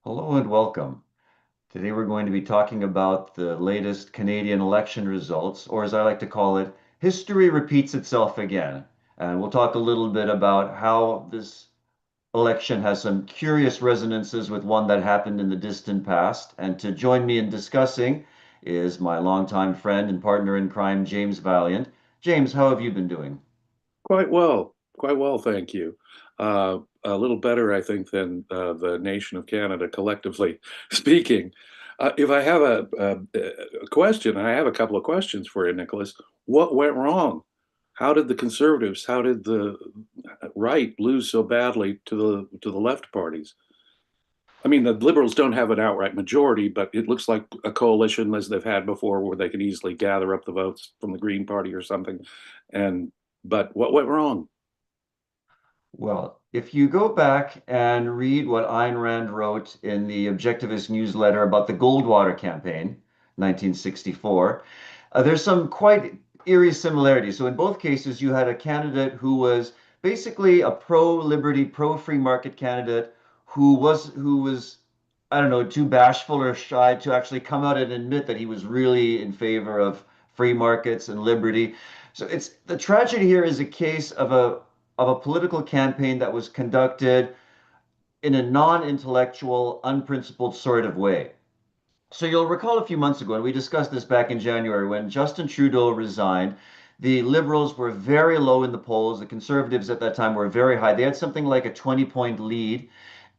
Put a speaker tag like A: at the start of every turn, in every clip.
A: Hello and welcome. Today we're going to be talking about the latest Canadian election results, or as I like to call it, history repeats itself again. And we'll talk a little bit about how this election has some curious resonances with one that happened in the distant past. And to join me in discussing is my longtime friend and partner in crime, James Valiant. James, how have you been doing?
B: Quite well, thank you. A little better, I think, than the nation of Canada collectively speaking. If I have a question, I have a couple of questions for you, Nicholas. What went wrong? How did the conservatives, how did the right lose so badly to the left parties? I mean, the liberals don't have an outright majority, but it looks like a coalition as they've had before, where they can easily gather up the votes from the Green Party or something. And but what went wrong?
A: Well, if you go back and read what Ayn Rand wrote in the Objectivist newsletter about the Goldwater campaign, 1964, there's some quite eerie similarities. So in both cases, you had a candidate who was basically a pro-liberty, pro-free market candidate who was, I don't know, too bashful or shy to actually come out and admit that he was really in favor of free markets and liberty. So it's the tragedy here is a case of a political campaign that was conducted in a non-intellectual, unprincipled sort of way. So you'll recall a few months ago, and we discussed this back in January, when Justin Trudeau resigned, the Liberals were very low in the polls. The Conservatives at that time were very high. They had something like a 20-point lead.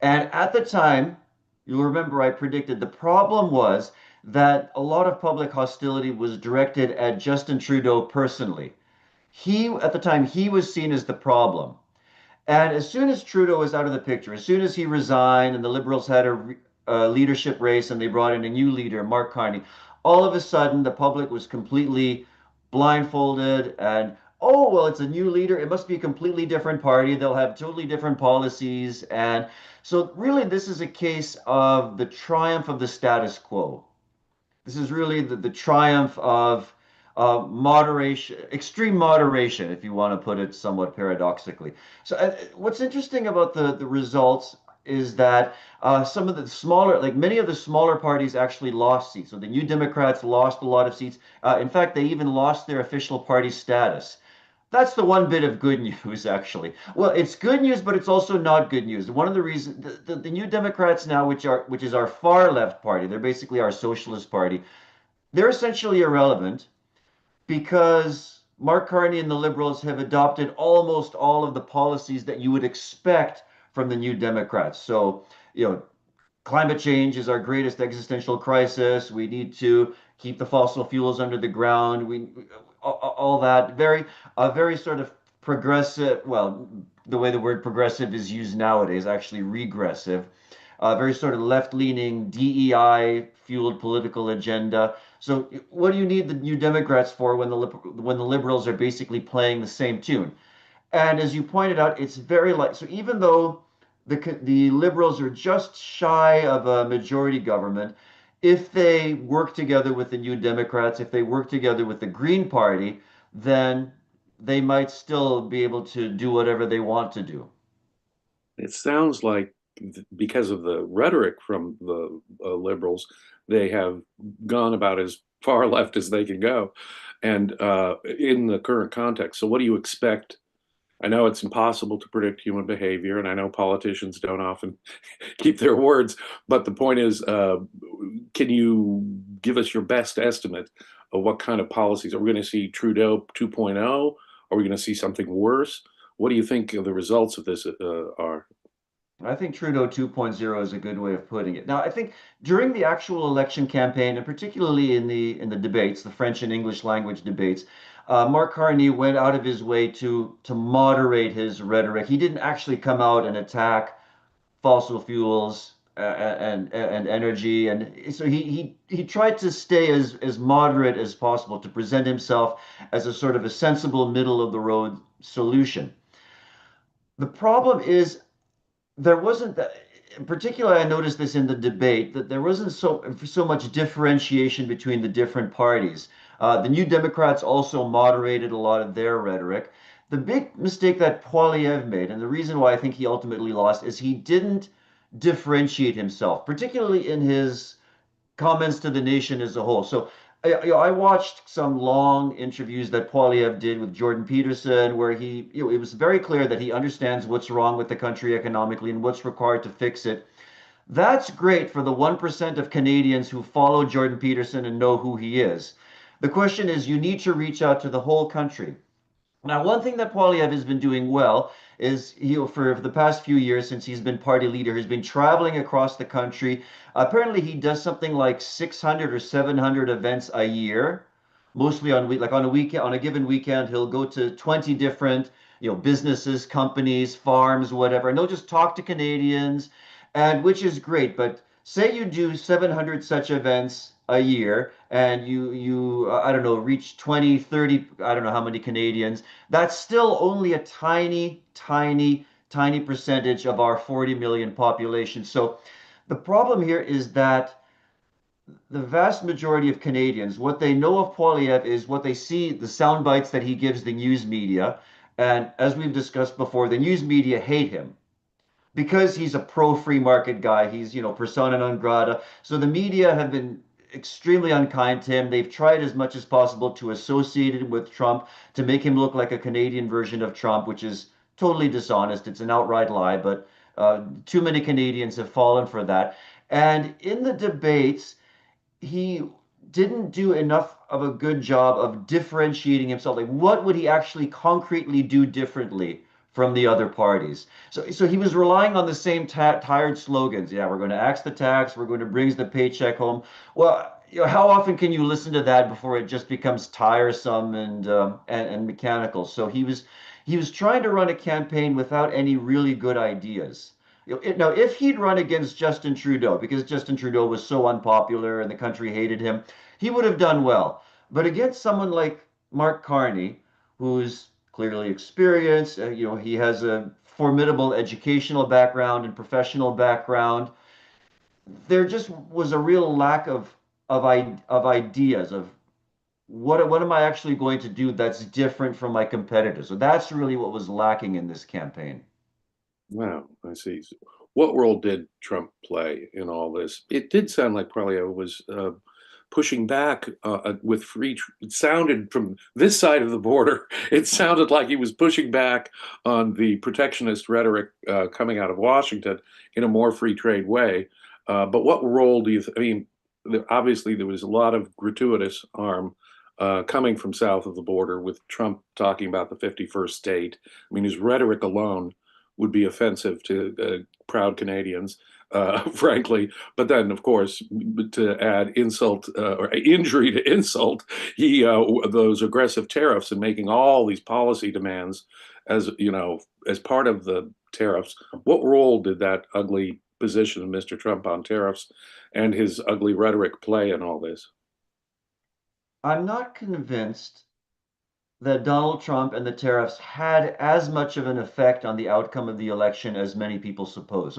A: And at the time, you'll remember I predicted the problem was that a lot of public hostility was directed at Justin Trudeau personally. At the time, he was seen as the problem. And as soon as Trudeau was out of the picture, as soon as he resigned and the Liberals had a leadership race and they brought in a new leader, Mark Carney, all of a sudden the public was completely blindfolded and, oh, well, it's a new leader. It must be a completely different party. They'll have totally different policies. And so, really, this is a case of the triumph of the status quo. This is really the triumph of moderation, extreme moderation, if you want to put it somewhat paradoxically. So, what's interesting about the results is that some of the smaller, like many of the smaller parties actually lost seats. So the New Democrats lost a lot of seats. In fact, they even lost their official party status. That's the one bit of good news, actually. Well, it's good news, but it's also not good news. One of the reasons the New Democrats now, which is our far left party, they're basically our socialist party, they're essentially irrelevant because Mark Carney and the Liberals have adopted almost all of the policies that you would expect from the New Democrats. So, climate change is our greatest existential crisis. We need to keep the fossil fuels under the ground. All that very sort of progressive. Well, the way the word progressive is used nowadays, actually regressive. Very sort of left-leaning DEI fueled political agenda. So, what do you need the New Democrats for when the liberals are basically playing the same tune? And as you pointed out, it's very like so. Even though the liberals are just shy of a majority government, if they work together with the New Democrats, if they work together with the Green Party, then they might still be able to do whatever they want to do.
B: It sounds like because of the rhetoric from the liberals, they have gone about as far left as they can go, and in the current context. So, what do you expect? I know it's impossible to predict human behavior, and I know politicians don't often keep their words. But the point is, can you give us your best estimate of what kind of policies? Are we going to see Trudeau 2.0? Are we going to see something worse? What do you think the results of this are?
A: I think Trudeau 2.0 is a good way of putting it. Now, I think during the actual election campaign, and particularly in the debates, the French and English language debates, Mark Carney went out of his way to moderate his rhetoric. He didn't actually come out and attack fossil fuels and energy, and so he tried to stay as moderate as possible to present himself as a sort of a sensible middle of the road solution. The problem is there wasn't that, in particular, I noticed this in the debate that there wasn't so much differentiation between the different parties. The New Democrats also moderated a lot of their rhetoric. The big mistake that Poilievre made, and the reason why I think he ultimately lost, is he didn't differentiate himself, particularly in his comments to the nation as a whole. So I watched some long interviews that Poilievre did with Jordan Peterson, where it was very clear that he understands what's wrong with the country economically and what's required to fix it. That's great for the 1% of Canadians who follow Jordan Peterson and know who he is. The question is, you need to reach out to the whole country. Now, one thing that Poilievre has been doing well is for the past few years since he's been party leader, he's been traveling across the country. Apparently, he does something like 600 or 700 events a year, mostly like on a weekend, on a given weekend, he'll go to 20 different, businesses, companies, farms, whatever, and he'll just talk to Canadians, and which is great. But say you do 700 such events a year and I don't know, reach 20, 30, I don't know how many Canadians, that's still only a tiny, tiny, tiny percentage of our 40 million population. So the problem here is that the vast majority of Canadians, what they know of Poilievre is what they see, the sound bites that he gives the news media. And as we've discussed before, the news media hate him because he's a pro-free market guy. He's, persona non grata. So the media have been extremely unkind to him. They've tried as much as possible to associate it with Trump, to make him look like a Canadian version of Trump, which is totally dishonest. It's an outright lie, but too many Canadians have fallen for that. And in the debates, he didn't do enough of a good job of differentiating himself. Like, what would he actually concretely do differently from the other parties? So he was relying on the same tired slogans. Yeah, we're going to axe the tax. We're going to bring the paycheck home. Well, how often can you listen to that before it just becomes tiresome and mechanical? So he was trying to run a campaign without any really good ideas. Now, if he'd run against Justin Trudeau, because Justin Trudeau was so unpopular and the country hated him, he would have done well. But against someone like Mark Carney, who's clearly experienced, he has a formidable educational background and professional background, there just was a real lack of ideas of what am I actually going to do that's different from my competitors. So that's really what was lacking in this campaign.
B: Wow, I see. What role did Trump play in all this? It did sound like Parliament was pushing back with it sounded from this side of the border, it sounded like he was pushing back on the protectionist rhetoric coming out of Washington in a more free trade way. But what role do you, I mean, obviously there was a lot of gratuitous harm coming from south of the border with Trump talking about the 51st state. I mean, his rhetoric alone would be offensive to proud Canadians, frankly. But then, of course, to add insult or injury to insult, he those aggressive tariffs and making all these policy demands as as part of the tariffs. What role did that ugly position of Mr. Trump on tariffs and his ugly rhetoric play in all this?
A: I'm not convinced that Donald Trump and the tariffs had as much of an effect on the outcome of the election as many people suppose.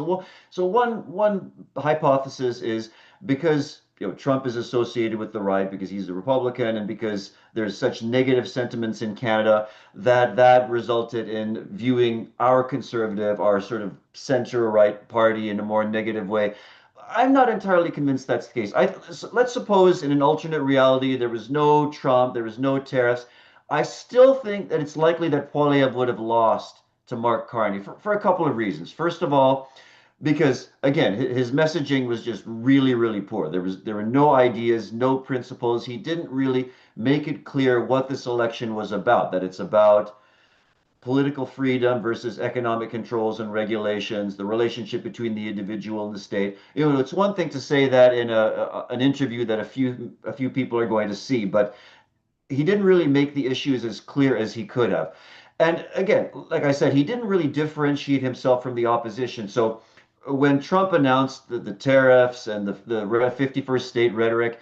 A: So one hypothesis is because Trump is associated with the right because he's a Republican and because there's such negative sentiments in Canada that resulted in viewing our conservative, our sort of center right party in a more negative way. I'm not entirely convinced that's the case. Let's suppose in an alternate reality there was no Trump, there was no tariffs. I still think that it's likely that Poilievre would have lost to Mark Carney for a couple of reasons. First of all, because again, his messaging was just really, really poor. There were no ideas, no principles. He didn't really make it clear what this election was about, that it's about political freedom versus economic controls and regulations, the relationship between the individual and the state. It's one thing to say that in an interview that a few people are going to see, but he didn't really make the issues as clear as he could have. And again, like I said, he didn't really differentiate himself from the opposition. So when Trump announced the tariffs and the 51st state rhetoric,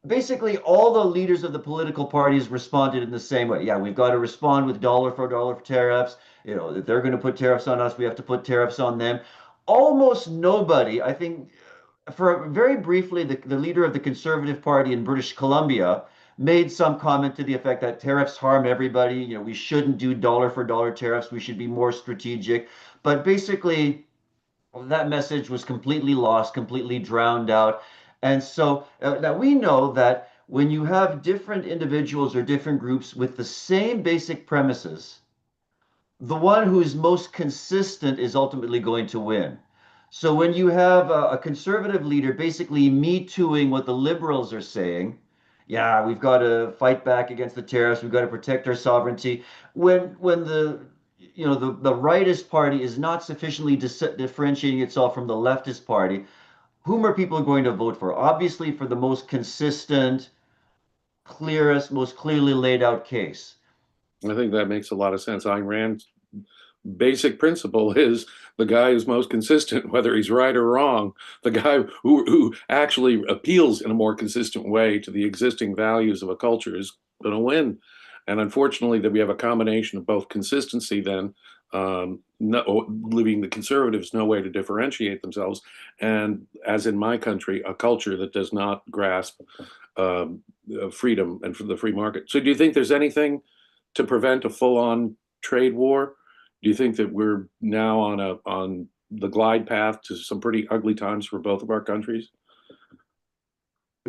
A: basically all the leaders of the political parties responded in the same way. Yeah, we've got to respond with dollar for tariffs. If they're going to put tariffs on us, we have to put tariffs on them. Almost nobody, I think, for very briefly, the leader of the Conservative Party in British Columbia made some comment to the effect that tariffs harm everybody. We shouldn't do dollar for dollar tariffs. We should be more strategic. But basically, that message was completely lost, completely drowned out. And so now we know that when you have different individuals or different groups with the same basic premises, the one who's most consistent is ultimately going to win. So when you have a conservative leader basically me tooing what the liberals are saying, yeah, we've got to fight back against the tariffs, we've got to protect our sovereignty. When the the rightist party is not sufficiently differentiating itself from the leftist party, whom are people going to vote for? Obviously, for the most consistent, clearest, most clearly laid out case.
B: I think that makes a lot of sense. Ayn Rand's basic principle is the guy who's most consistent, whether he's right or wrong, the guy who actually appeals in a more consistent way to the existing values of a culture is going to win. And unfortunately, that we have a combination of both consistency, then leaving the conservatives no way to differentiate themselves, and as in my country, a culture that does not grasp um, freedom and the free market. So, do you think there's anything to prevent a full-on trade war? Do you think that we're now on the glide path to some pretty ugly times for both of our countries?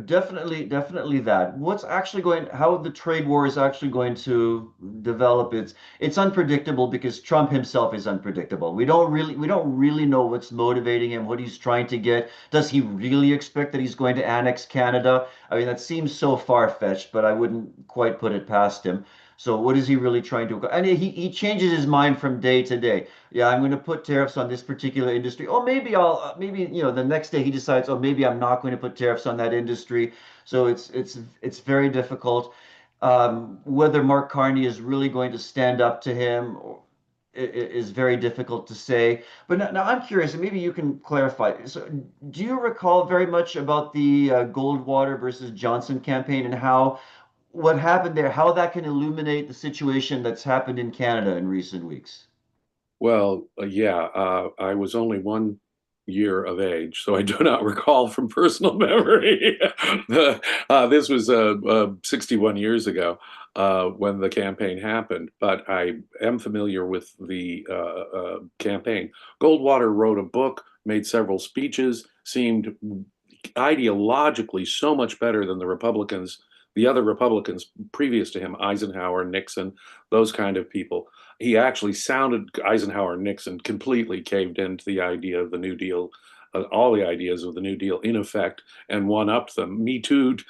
A: Definitely, definitely that. What's actually going, how the trade war is actually going to develop, it's unpredictable because Trump himself is unpredictable. We don't really know what's motivating him, what he's trying to get. Does he really expect that he's going to annex Canada? I mean, that seems so far-fetched, but I wouldn't quite put it past him. So what is he really trying to? And he changes his mind from day to day. Yeah, I'm going to put tariffs on this particular industry. Oh, maybe maybe the next day he decides, oh, maybe I'm not going to put tariffs on that industry. So it's very difficult. Whether Mark Carney is really going to stand up to him is very difficult to say. But now I'm curious, and maybe you can clarify. So, do you recall very much about the Goldwater versus Johnson campaign and how what happened there, how that can illuminate the situation that's happened in Canada in recent weeks?
B: Well, yeah, I was only 1 year of age, so I do not recall from personal memory. This was 61 years ago when the campaign happened, but I am familiar with the campaign. Goldwater wrote a book, made several speeches, seemed ideologically so much better than the other Republicans previous to him, Eisenhower, Nixon, those kind of people. He actually sounded Eisenhower and Nixon completely caved into the idea of the New Deal, all the ideas of the New Deal in effect, and one upped them. Me too'd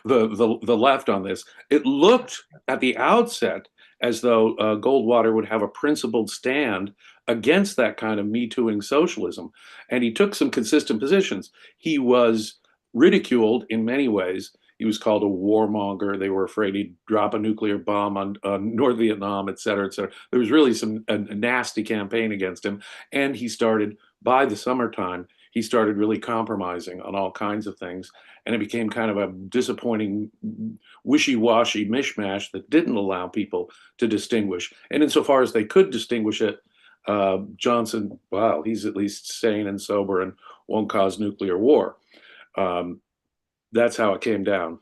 B: the left on this. It looked at the outset as though Goldwater would have a principled stand against that kind of Me Tooing socialism. And he took some consistent positions. He was ridiculed in many ways. He was called a warmonger. They were afraid he'd drop a nuclear bomb on North Vietnam, et cetera, et cetera. There was really a nasty campaign against him. And he started, by the summertime, he started really compromising on all kinds of things. And it became kind of a disappointing, wishy-washy mishmash that didn't allow people to distinguish. And insofar as they could distinguish it, Johnson, wow, he's at least sane and sober and won't cause nuclear war. Um, that's how it came down.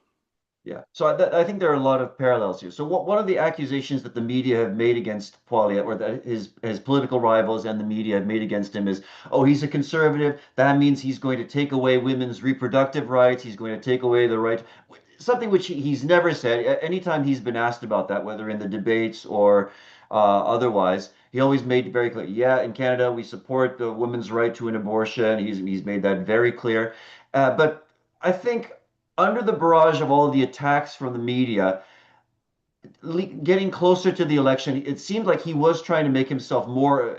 A: Yeah. So I think there are a lot of parallels here. So one of the accusations that the media have made against Poilievre, or that his political rivals and the media have made against him is, oh, he's a conservative. That means he's going to take away women's reproductive rights. He's going to take away the right, something which he's never said. Anytime he's been asked about that, whether in the debates or otherwise, he always made very clear, yeah, in Canada, we support the woman's right to an abortion. He's made that very clear. But I think under the barrage of all the attacks from the media, getting closer to the election, it seemed like he was trying to make himself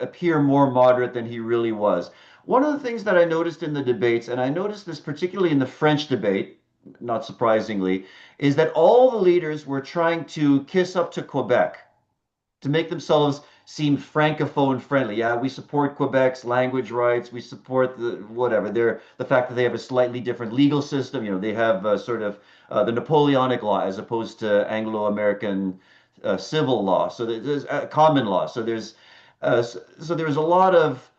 A: appear more moderate than he really was. One of the things that I noticed in the debates, and I noticed this particularly in the French debate, not surprisingly, is that all the leaders were trying to kiss up to Quebec to make themselves seem francophone friendly. Yeah, we support Quebec's language rights. We support the whatever. The fact that they have a slightly different legal system. They have sort of the Napoleonic law as opposed to Anglo-American civil law. So there's common law. So there's a lot of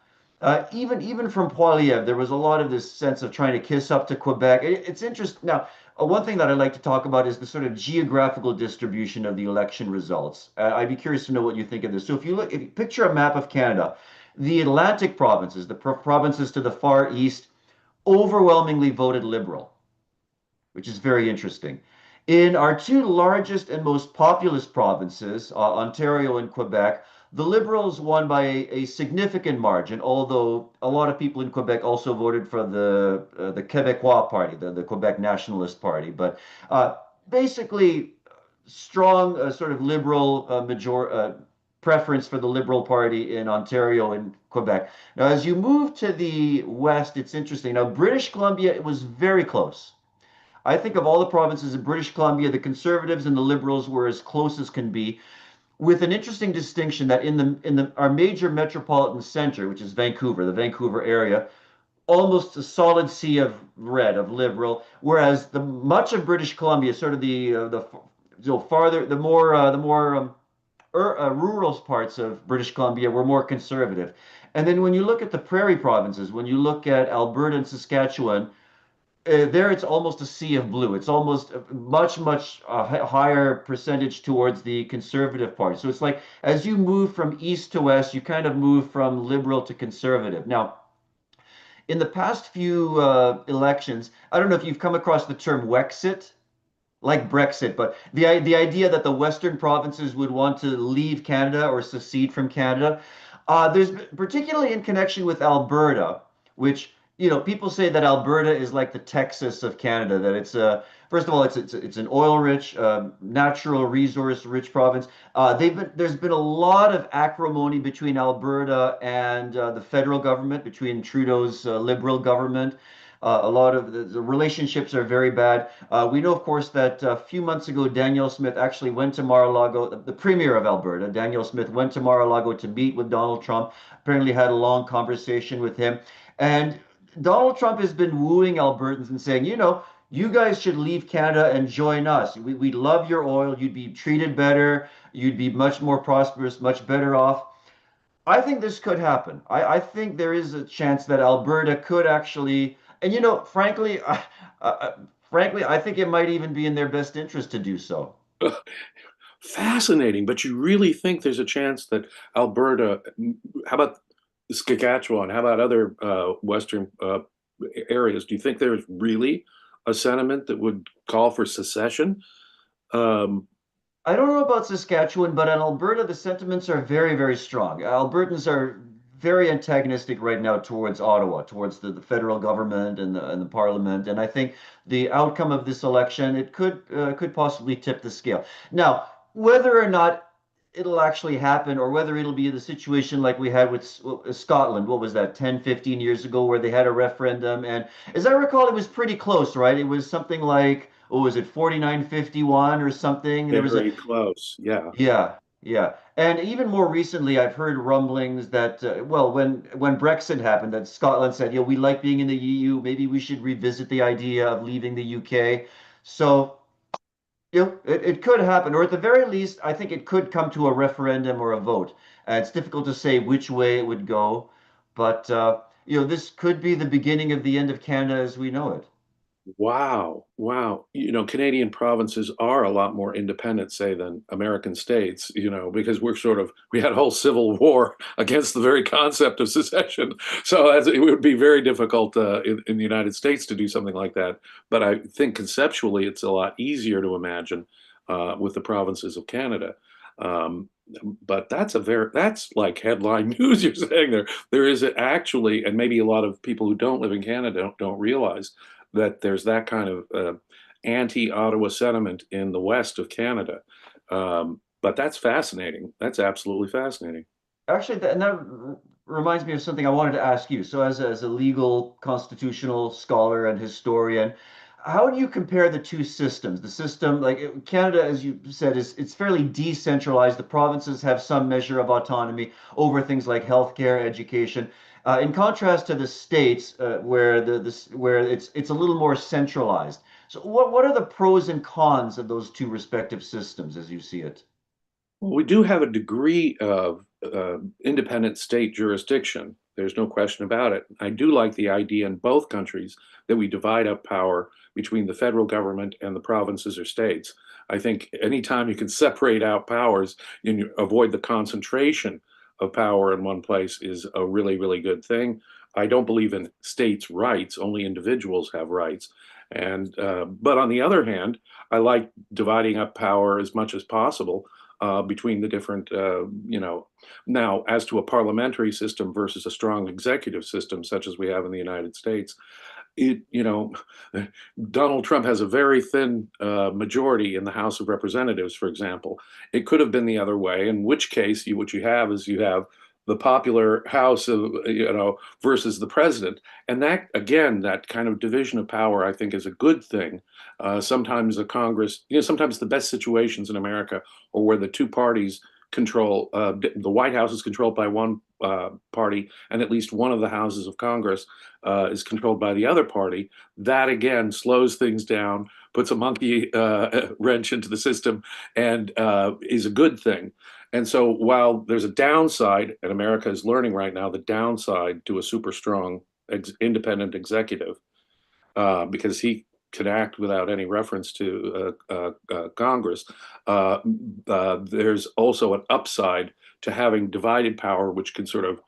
A: even from Poilievre, there was a lot of this sense of trying to kiss up to Quebec. It's interesting. Now, one thing that I'd like to talk about is the sort of geographical distribution of the election results. I'd be curious to know what you think of this. So if you picture a map of Canada, The Atlantic provinces, the provinces to the far east, overwhelmingly voted Liberal, which is very interesting. In our two largest and most populous provinces, Ontario and Quebec, the Liberals won by a significant margin, although a lot of people in Quebec also voted for the Québécois Party, the Quebec Nationalist Party. But basically, strong sort of liberal preference for the Liberal Party in Ontario and Quebec. Now, as you move to the west, it's interesting. Now, British Columbia, it was very close. I think of all the provinces in British Columbia, the Conservatives and the Liberals were as close as can be, with an interesting distinction that in the our major metropolitan center, which is Vancouver, the Vancouver area, almost a solid sea of red of Liberal, whereas the much of British Columbia, sort of the farther, the more rural parts of British Columbia were more conservative. And then when you look at the prairie provinces, when you look at Alberta and Saskatchewan, there it's almost a sea of blue. It's almost much higher percentage towards the conservative party. So it's like as you move from east to west, you kind of move from liberal to conservative. Now, in the past few elections, I don't know if you've come across the term Wexit, like Brexit, but the idea that the Western provinces would want to leave Canada or secede from Canada, there's particularly in connection with Alberta, which people say that Alberta is like the Texas of Canada. That it's first of all it's an oil-rich, natural resource-rich province. There's been a lot of acrimony between Alberta and the federal government, between Trudeau's Liberal government. A lot of the relationships are very bad. We know, of course, that a few months ago, Danielle Smith actually went to Mar-a-Lago. The Premier of Alberta, Danielle Smith, went to Mar-a-Lago to meet with Donald Trump. Apparently, had a long conversation with him. And Donald Trump has been wooing Albertans and saying, you guys should leave Canada and join us. We love your oil. You'd be treated better. You'd be much more prosperous, much better off. I think this could happen. I think there is a chance that Alberta could actually, and frankly, frankly, I think it might even be in their best interest to do so.
B: Fascinating, but you really think there's a chance that Alberta, how about Saskatchewan, how about other Western areas? Do you think there's really a sentiment that would call for secession? Um,
A: I don't know about Saskatchewan, but in Alberta, the sentiments are very, very strong. Albertans are very antagonistic right now towards Ottawa, towards the federal government and the parliament. And I think the outcome of this election, it could possibly tip the scale. Now, whether or not it'll actually happen or whether it'll be the situation like we had with Scotland, what was that, 10, 15 years ago, where they had a referendum. And as I recall, it was pretty close, right? It was something like, oh, was it 49-51 or something? There was a,
B: Very close, yeah.
A: yeah, yeah. And even more recently, I've heard rumblings that, well, when Brexit happened, that Scotland said, we like being in the EU. Maybe we should revisit the idea of leaving the UK. So, it could happen, or at the very least, I think it could come to a referendum or a vote. It's difficult to say which way it would go, but this could be the beginning of the end of Canada as we know it.
B: Wow, wow. Canadian provinces are a lot more independent, say, than American states, because we had a whole civil war against the very concept of secession. So it would be very difficult in the United States to do something like that. But I think conceptually it's a lot easier to imagine with the provinces of Canada. Um, but that's like headline news you're saying there. There is actually, and maybe a lot of people who don't live in Canada don't realize that there's that kind of anti-Ottawa sentiment in the west of Canada. But that's fascinating. That's absolutely fascinating.
A: Actually, and that reminds me of something I wanted to ask you. So, as a legal constitutional scholar and historian, how do you compare the two systems? The system, like Canada, as you said, is it's fairly decentralized. The provinces have some measure of autonomy over things like healthcare, education. In contrast to the states, where where it's a little more centralized. So, what are the pros and cons of those two respective systems as you see it?
B: Well, we do have a degree of independent state jurisdiction. There's no question about it. I do like the idea in both countries that we divide up power between the federal government and the provinces or states. I think anytime you can separate out powers, you avoid the concentration of power in one place is a really, really good thing. I don't believe in states' rights, only individuals have rights. And but on the other hand, I like dividing up power as much as possible between the different, Now, as to a parliamentary system versus a strong executive system, such as we have in the United States, it, you know, Donald Trump has a very thin majority in the House of Representatives, for example. It could have been the other way, in which case what you have is you have the popular House of, versus the president. And that, again, that kind of division of power, I think, is a good thing. Sometimes a Congress, sometimes the best situations in America are where the two parties control, the White House is controlled by one party, and at least one of the houses of Congress is controlled by the other party. That again slows things down, puts a monkey wrench into the system, and is a good thing. And so while there's a downside, and America is learning right now the downside to a super strong independent executive, because he can act without any reference to Congress. There's also an upside to having divided power, which can sort of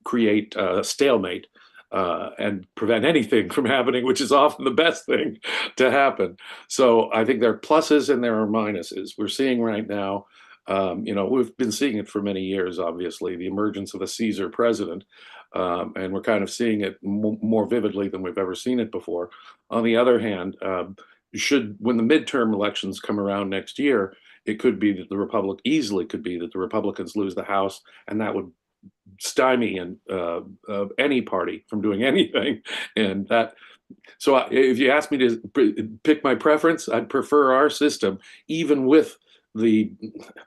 B: create stalemate and prevent anything from happening, which is often the best thing to happen. So I think there are pluses and there are minuses. We're seeing right now, we've been seeing it for many years, obviously, the emergence of a Caesar president. And we're kind of seeing it more vividly than we've ever seen it before. On the other hand, when the midterm elections come around next year, it could be that easily could be that the Republicans lose the House, and that would stymie any party from doing anything. And so if you ask me to pick my preference, I'd prefer our system, even with the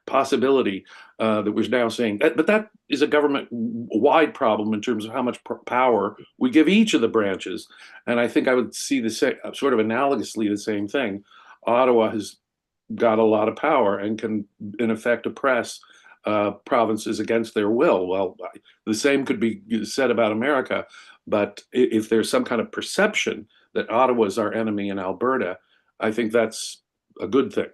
B: possibility that we're now seeing. But that is a government-wide problem in terms of how much power we give each of the branches. And I think I would see the same, sort of analogously, the same thing. Ottawa has got a lot of power and can, in effect, oppress provinces against their will. Well, the same could be said about America, but if there's some kind of perception that Ottawa is our enemy in Alberta, I think that's a good thing.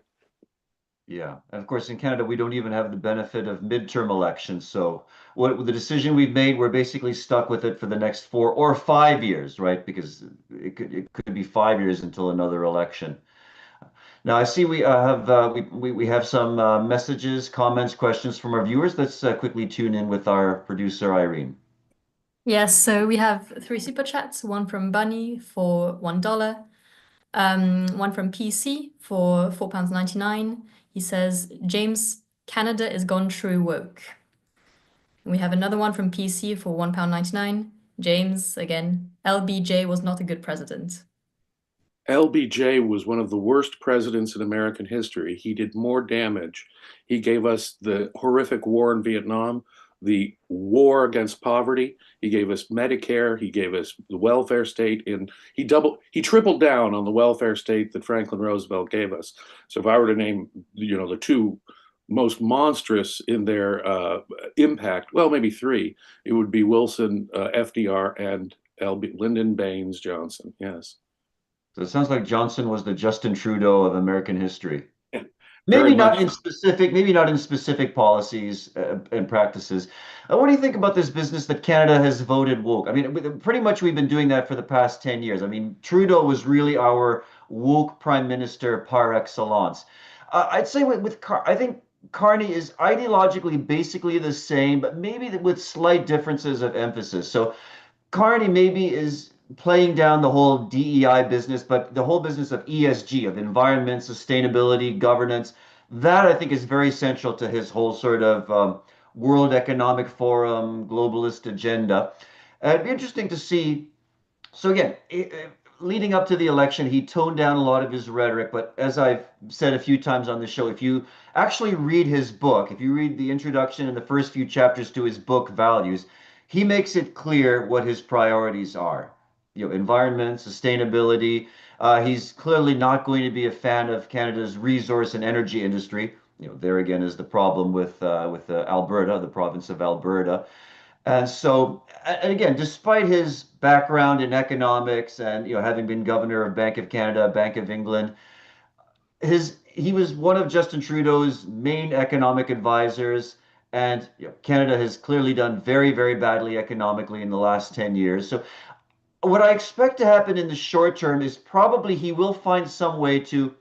A: Yeah. And of course, in Canada, we don't even have the benefit of midterm elections. So what the decision we've made, we're basically stuck with it for the next 4 or 5 years, right? Because it could be 5 years until another election. Now, I see we have some messages, comments, questions from our viewers. Let's quickly tune in with our producer, Irene.
C: Yes, so we have three super chats, one from Bunny for $1, one from PC for £4.99. He says, James, Canada is gone true woke. And we have another one from PC for £1.99. James, again, LBJ was not a good president.
B: LBJ was one of the worst presidents in American history. He did more damage. He gave us the horrific war in Vietnam, the war against poverty. He gave us Medicare. He gave us the welfare state. And he tripled down on the welfare state that Franklin Roosevelt gave us. So if I were to name, the two most monstrous in their impact, well, maybe three, it would be Wilson, FDR, and Lyndon Baines Johnson. Yes.
A: So it sounds like Johnson was the Justin Trudeau of American history.
B: Very
A: Maybe not
B: much
A: in
B: so.
A: specific, maybe not in specific policies and practices. What do you think about this business that Canada has voted woke? I mean, pretty much we've been doing that for the past 10 years. I mean, Trudeau was really our woke prime minister par excellence. I'd say I think Carney is ideologically basically the same, but maybe with slight differences of emphasis. So Carney maybe is playing down the whole DEI business, but the whole business of ESG, of environment, sustainability, governance, that I think is very central to his whole sort of World Economic Forum globalist agenda. It'd be interesting to see. So again, leading up to the election, he toned down a lot of his rhetoric. But as I've said a few times on the show, if you actually read his book, if you read the introduction and the first few chapters to his book, Values, he makes it clear what his priorities are. Environment, sustainability. He's clearly not going to be a fan of Canada's resource and energy industry. There again is the problem with Alberta, the province of Alberta. And so, and again, despite his background in economics and having been governor of Bank of Canada, Bank of England, he was one of Justin Trudeau's main economic advisors. And Canada has clearly done very, very badly economically in the last 10 years. So what I expect to happen in the short term is probably he will find some way to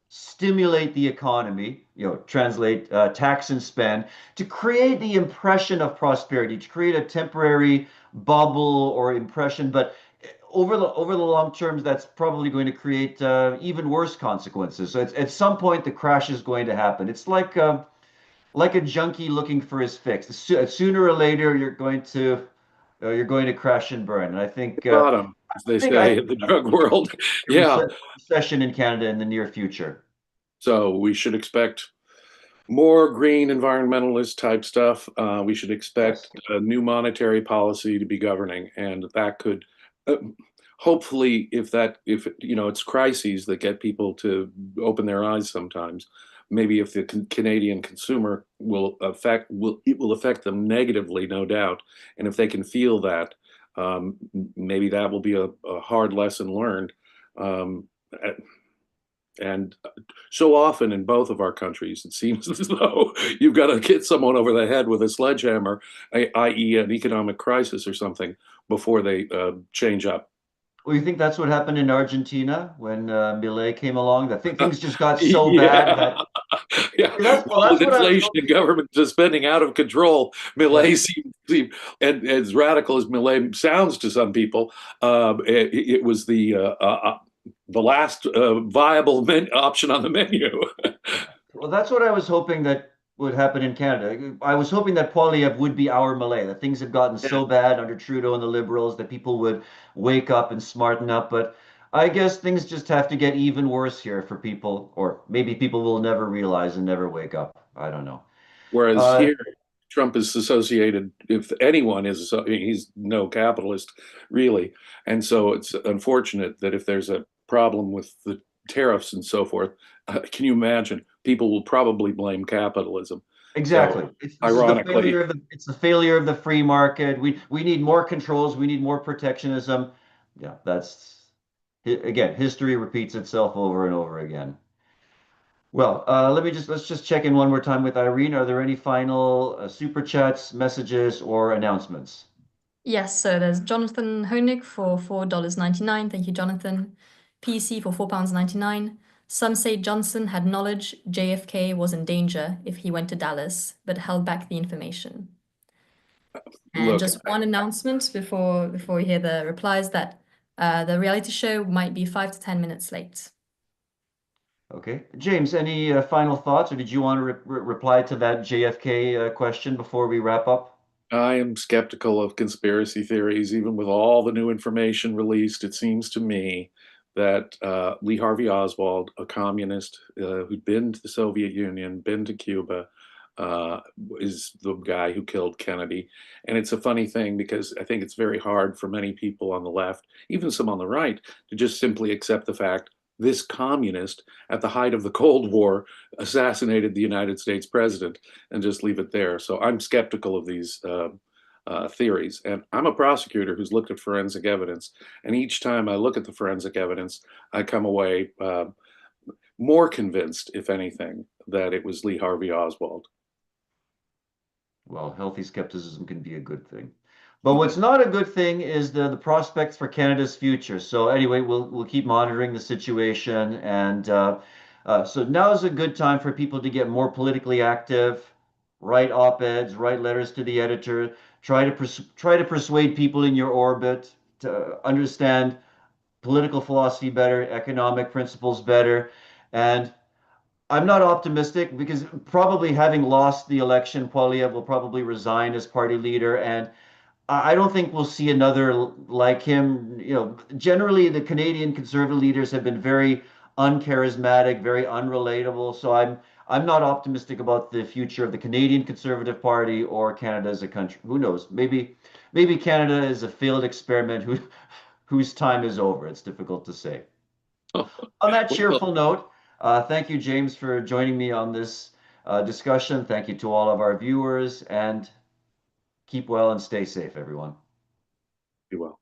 A: stimulate the economy, translate tax and spend, to create the impression of prosperity, to create a temporary bubble or impression. But over the long term, that's probably going to create even worse consequences. So at some point, the crash is going to happen. It's like a junkie looking for his fix. Sooner or later, you're going to crash and burn. And I think
B: Bottom, as they
A: I
B: say in the drug world.
A: a
B: Yeah.
A: recession in Canada in the near future.
B: So we should expect more green environmentalist type stuff. We should expect
A: Yes.
B: a new monetary policy to be governing, and that could uh, hopefully, if it's crises that get people to open their eyes sometimes. Maybe if the Canadian consumer it will affect them negatively, no doubt. And if they can feel that, maybe that will be a hard lesson learned. Um, and so often in both of our countries, it seems as though you've got to hit someone over the head with a sledgehammer, i.e., an economic crisis or something, before they change up.
A: Well, you think that's what happened in Argentina when Milei came along? That things just got so bad
B: Yeah,
A: that
B: yeah.
A: well,
B: Well,
A: that's
B: with
A: what I was
B: inflation and
A: hoping.
B: government spending out of control, Millet
A: Yes,
B: seemed and as radical as Millet sounds to some people, it was the last viable option on the menu.
A: well, that's what I was hoping that would happen in Canada. I was hoping that Poilievre would be our Milei, that things had gotten
B: Yeah.
A: so bad under Trudeau and the Liberals that people would wake up and smarten up. But I guess things just have to get even worse here for people, or maybe people will never realize and never wake up. I don't know.
B: Whereas
A: Uh,
B: here, Trump is associated, if anyone is, I mean, he's no capitalist, really. And so it's unfortunate that if there's a problem with the tariffs and so forth, can you imagine? People will probably blame capitalism.
A: Exactly.
B: So,
A: This is the
B: ironically,
A: failure of the failure of the free market. We need more controls. We need more protectionism. Yeah, again, history repeats itself over and over again. Well, let's just check in one more time with Irene. Are there any final super chats, messages, or announcements?
C: Yes, so there's Jonathan Honig for $4.99. Thank you, Jonathan. PC for £4.99. Some say Johnson had knowledge JFK was in danger if he went to Dallas, but held back the information. And
B: look,
C: just one announcement before we hear the replies that the reality show might be 5 to 10 minutes late.
A: Okay, James, any final thoughts, or did you want to reply to that JFK question before we wrap up?
B: I am skeptical of conspiracy theories, even with all the new information released. It seems to me that Lee Harvey Oswald, a communist who'd been to the Soviet Union, been to Cuba, uh, is the guy who killed Kennedy. And it's a funny thing because I think it's very hard for many people on the left, even some on the right, to just simply accept the fact this communist at the height of the Cold War assassinated the United States president and just leave it there. So I'm skeptical of these theories. And I'm a prosecutor who's looked at forensic evidence. And each time I look at the forensic evidence, I come away more convinced, if anything, that it was Lee Harvey Oswald.
A: Well, healthy skepticism can be a good thing. But what's not a good thing is the prospects for Canada's future. So anyway, we'll keep monitoring the situation, and so now is a good time for people to get more politically active, write op-eds, write letters to the editor, try to persuade people in your orbit to understand political philosophy better, economic principles better, and I'm not optimistic because probably having lost the election, Poilievre will probably resign as party leader, and I don't think we'll see another like him. Generally the Canadian conservative leaders have been very uncharismatic, very unrelatable. So I'm not optimistic about the future of the Canadian Conservative Party or Canada as a country. Who knows? Maybe Canada is a failed experiment whose time is over. It's difficult to say. On that
B: Well,
A: cheerful note, thank you, James, for joining me on this discussion. Thank you to all of our viewers, and keep well and stay safe, everyone.
B: be well.